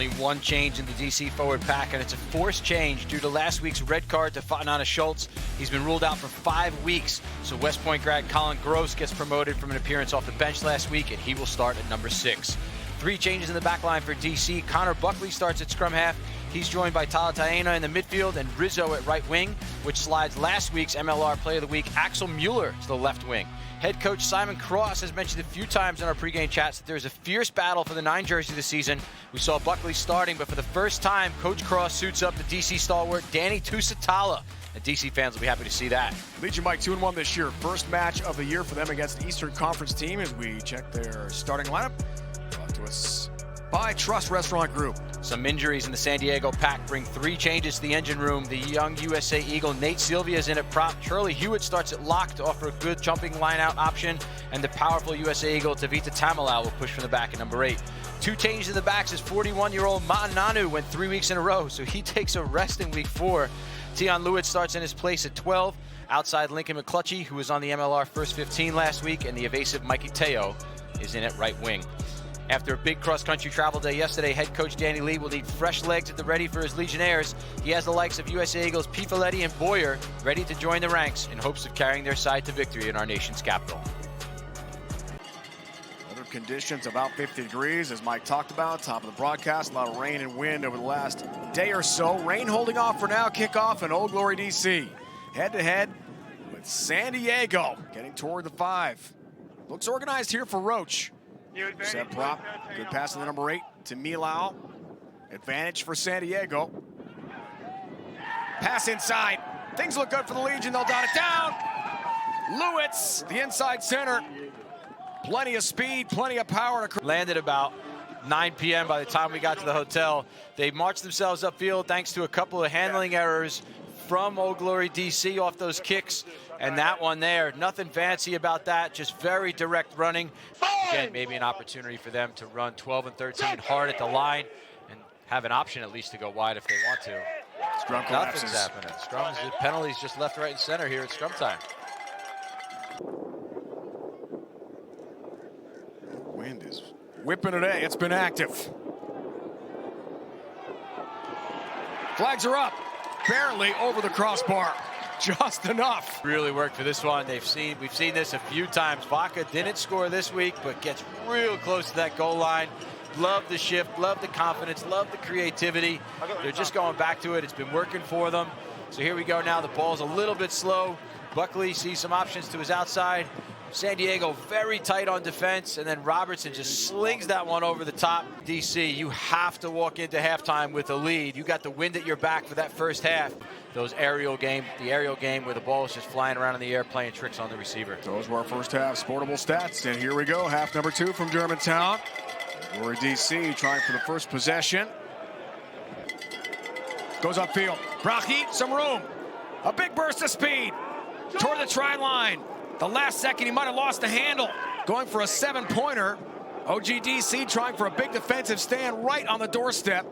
Only one change in the DC forward pack, and it's a forced change due to last week's red card to Fatanana Schultz. He's been ruled out for 5 weeks, so West Point grad Colin Gross gets promoted from an appearance off the bench last week, and he will start at number 6. 3 changes in the back line for DC. Connor Buckley starts at scrum half. He's joined by Talataena in the midfield and Rizzo at right wing, which slides last week's MLR Player of the Week, Axel Mueller, to the left wing. Head coach Simon Cross has mentioned a few times in our pregame chats that there's a fierce battle for the 9 jersey this season. We saw Buckley starting, but for the first time, Coach Cross suits up the DC stalwart Danny Tusitala. And DC fans will be happy to see that. Legion Mike 2-1 this year. First match of the year for them against the Eastern Conference team as we check their starting lineup. Brought to us by Trust Restaurant Group. Some injuries in the San Diego pack bring 3 changes to the engine room. The young USA Eagle Nate Sylvia is in at prop. Charlie Hewitt starts at lock to offer a good jumping line-out option. And the powerful USA Eagle Tavita Tamalau will push from the back at number 8. 2 changes in the backs is 41-year-old Ma'ananu went 3 weeks in a row, so he takes a rest in week 4. Tion Lewitt starts in his place at 12. Outside Lincoln McClutchy, who was on the MLR first 15 last week, and the evasive Mikey Teo is in at right wing. After a big cross-country travel day yesterday, head coach Danny Lee will need fresh legs at the ready for his Legionnaires. He has the likes of USA Eagles Pifoletti and Boyer ready to join the ranks in hopes of carrying their side to victory in our nation's capital. Weather conditions about 50 degrees, as Mike talked about. Top of the broadcast, a lot of rain and wind over the last day or so. Rain holding off for now. Kickoff in Old Gory DC. Head-to-head with San Diego, getting toward the 5. Looks organized here for Roach. Set prop, good pass to the number 8 to Milau. Advantage for San Diego. Pass inside. Things look good for the Legion. They'll dot it down. Lewitz, the inside center. Plenty of speed, plenty of power. Landed about 9 p.m. by the time we got to the hotel. They marched themselves upfield thanks to a couple of handling errors from Old Glory DC off those kicks. And that one there, nothing fancy about that, just very direct running. Again, maybe an opportunity for them to run 12 and 13 hard at the line and have an option at least to go wide if they want to. Scrum collapses. Nothing's happening. Scrums, penalties just left, right, and center here at scrum time. Wind is whipping today. It's been active. Flags are up. Barely over the crossbar. Just enough. Really worked for this one. We've seen this a few times. Vaca didn't score this week, but gets real close to that goal line. Love the shift, love the confidence, love the creativity. They're just going back to it. It's been working for them. So here we go now. The ball's a little bit slow. Buckley sees some options to his outside. San Diego very tight on defense, and then Robertson just slings that one over the top. DC, you have to walk into halftime with a lead. You got the wind at your back for that first half. The aerial game where the ball is just flying around in the air, playing tricks on the receiver. Those were our first half sportable stats, and here we go. Half number 2 from Germantown. We're DC trying for the first possession. Goes upfield. Brachy, some room. A big burst of speed toward the try line. The last second, he might have lost the handle. Going for a 7-pointer. OGDC trying for a big defensive stand right on the doorstep.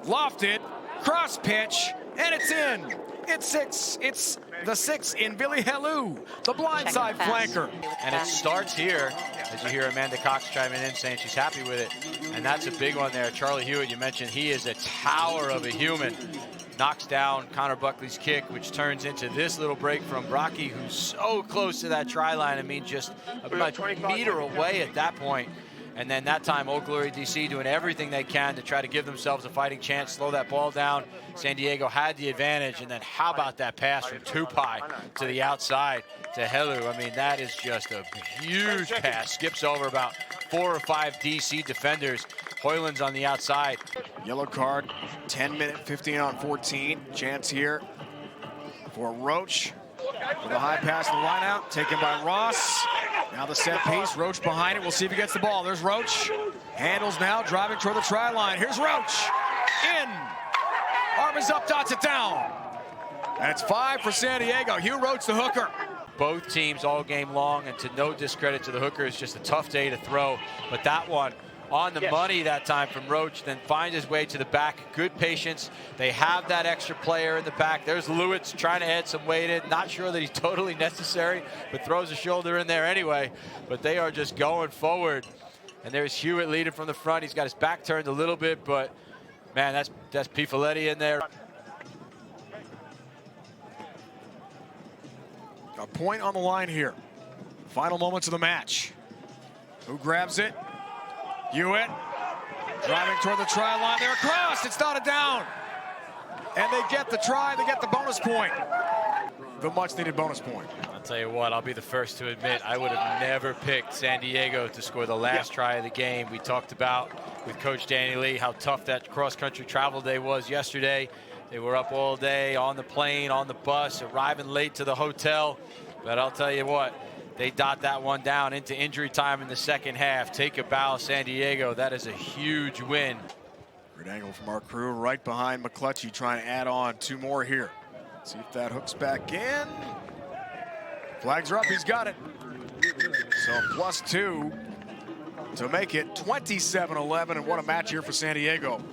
Lofted, cross pitch, and it's in. It's 6. It's the 6 in Billy Helou, the blindside flanker. And it starts here, as you hear Amanda Cox chiming in saying she's happy with it. And that's a big one there. Charlie Hewitt, you mentioned, he is a tower of a human. Knocks down Connor Buckley's kick, which turns into this little break from Brachy, who's so close to that try line. I mean, just about a meter away at that point. And then that time, Old Glory DC doing everything they can to try to give themselves a fighting chance, slow that ball down. San Diego had the advantage, and then how about that pass from Tupai to the outside to Helou? I mean, that is just a huge pass. Skips over about 4 or 5 DC defenders. Hoyland's on the outside. Yellow card, 10-minute, 15 on 14. Chance here for Roach. With a high pass in the line-out, taken by Ross. Now the set piece, Roach behind it. We'll see if he gets the ball. There's Roach. Handles now, driving toward the try line. Here's Roach. In. Arm is up, dots it down. And it's 5 for San Diego. Hugh Roach, the hooker. Both teams all game long, and to no discredit to the hooker, it's just a tough day to throw. But that one, on the money that time from Roach, then finds his way to the back. Good patience. They have that extra player in the back. There's Lewitz trying to add some weight in. Not sure that he's totally necessary, but throws a shoulder in there anyway. But they are just going forward. And there's Hewitt leading from the front. He's got his back turned a little bit, but man, that's P. Folletti in there. A point on the line here. Final moments of the match. Who grabs it? Hewitt. Driving toward the try line. They're across. It's not a down. And they get the try. They get the bonus point. The much-needed bonus point. I'll tell you what, I'll be the first to admit, I would have never picked San Diego to score the last try of the game. We talked about with Coach Danny Lee how tough that cross-country travel day was yesterday. They were up all day on the plane, on the bus, arriving late to the hotel. But I'll tell you what, they dot that one down into injury time in the second half. Take a bow, San Diego. That is a huge win. Great angle from our crew right behind McClutchy, trying to add on 2 more here. See if that hooks back in. Flags are up, he's got it. So +2 to make it 27-11, and what a match here for San Diego.